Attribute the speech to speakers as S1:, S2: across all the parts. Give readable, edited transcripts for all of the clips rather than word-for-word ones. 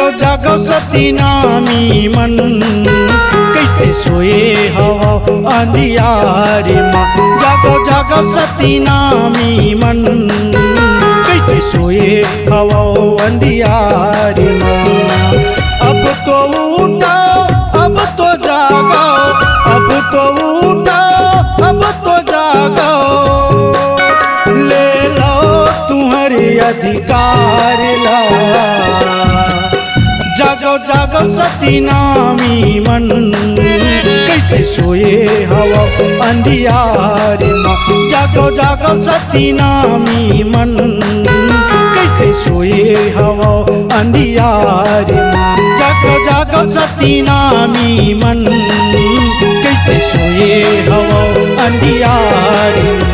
S1: जागो जागो सती नामी मन, कैसे सोए हवा अंधियारे माँ। जागो जागो सती नामी मन, कैसे सोए हवा अंधियारे माँ। अब तो उठाओ अब तो जागो, अब तो उठाओ अब तो जागो, ले लो तुम्हारे अधिकार ला। जागो जागो सती नामी मन, कैसे सोए हवा अंधियारे माँ। जागो जागो सती नामी मन, कैसे सोए हवा अंधियारे माँ। जागो जागो सती नामी मन, कैसे सोए हवा अंधियारे माँ।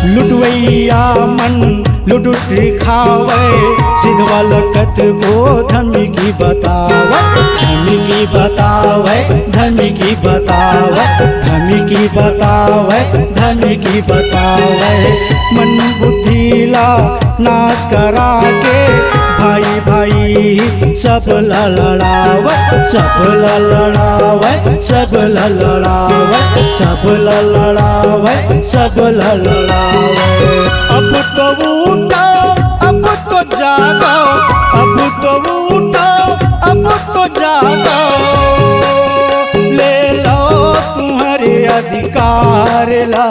S1: लुटवैया मन लुटुट खावे, सिधवा लगत को धमकी बतावे, धमकी बतावे, धमकी बतावे, धमकी बतावे, धमकी बतावे। मन बुद्धिला नाश करा के भाई भाई सब लड़ावे, सब लड़ावे, सब लड़ावे, सब लड़ावे, सब लड़ावे। अब तो उठाओ अब तो जागो, अब तो उठाओ अब तो जागो, ले लो तुम्हारे अधिकार ला।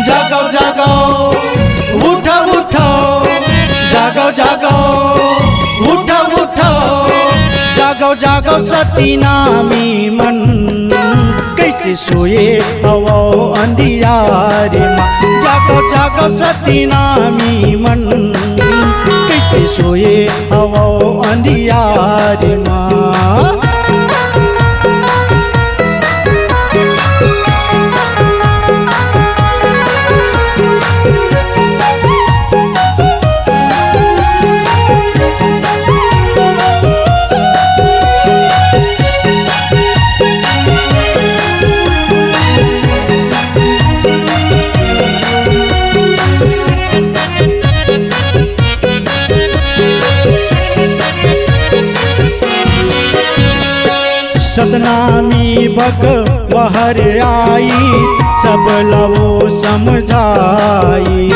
S1: जागो जागो उठो उठो, जागो जागो उठो उठो, जागो जागो सती नामी मन, कैसे सोए हवा अंधियारे माँ। जागो जागो सती नामी मन, कैसे सोए हवा अंधियारे माँ। सतनामी बग बहर आई, सब लवो समझाई,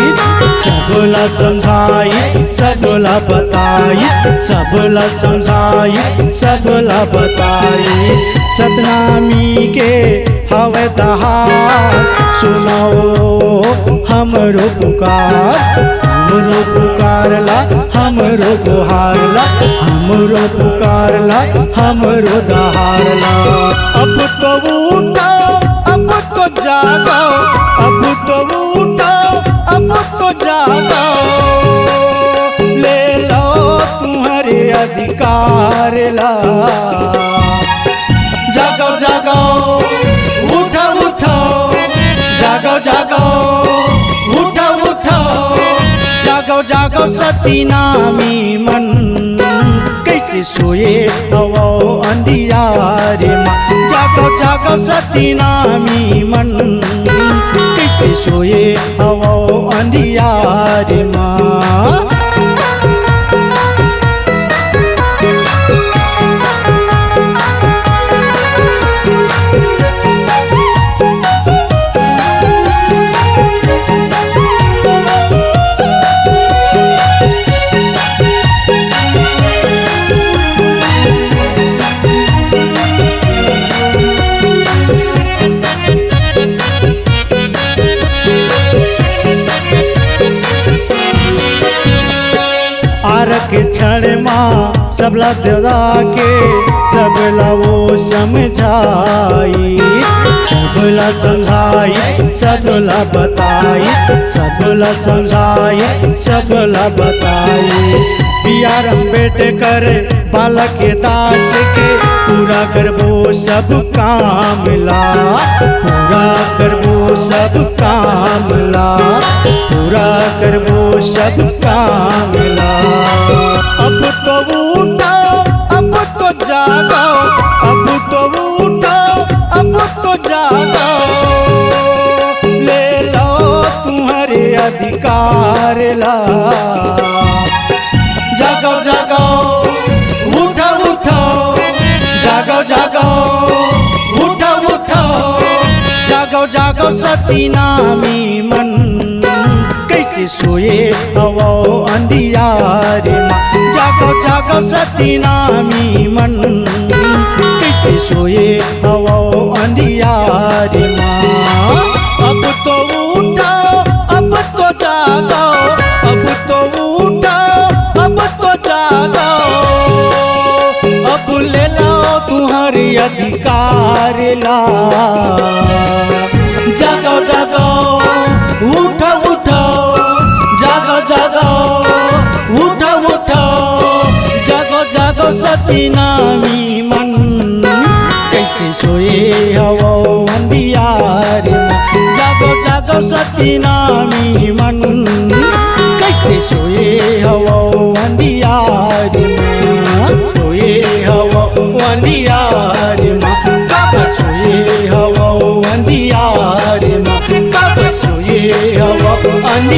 S1: सबला समझाई, सबला बताई, सबला समझाई, सबला बताई। सतनामी के हवे दहार, सुनाओ हमरो पुकार, हमरो पुकारला, हमरो गुहारला, हमरो पुकारला, हमरो दहारला। अब तो उठाओ अब तो जागो, अब तो उठाओ अब तो जागो, ले लो तुम्हारे अधिकार ला। जागो जागो उठो उठो, जागो जागो उठो उठो, जागो जागो सती नामी मन, कैसे सोए हवा अंधियारे माँ। जागो जागो सती नामी मन, कैसे सोए हवा अंधियारे माँ। के क्षण माँ सबला देदा के सबला वो समझाई, सबला समझाई, सबला बताई, सबला समझाई, सबला बताई। BR अम्बेडकर बालक दास के पूरा करबो सब काम ला, पूरा करबो सब काम ला, पूरा करबो सब काम ला। अब तो उठो, अब तो जागो, अब तो उठो, अब तो जागो, ले लो तुम्हारे अधिकार ला। जागो जागो उठो उठो, जागो जागो उठो उठो, जागो जागो सती नामी मन, कैसे सोए हवो अंधियारे माँ। जागो जागो सती नामी मन, कैसे सोए हवो अंधियारे माँ। अब तो उठो, अब तो जागो, अब तो उठो, अब तो जागो, अब ले लो तुम्हारी अधिकार ला। जागो जागो उठो उठो, जागो जागो उठो उठो, जागो जागो सती नामी मन, कैसे सोए हवो अंधियारे माँ। जागो जागो सती नामी मन, कैसे सोए हवो अंधियारे माँ। सोए हवो अंधियारे माँ, कब सोए हवो अंधियारे माँ, कब सोए हवो अंधियारे।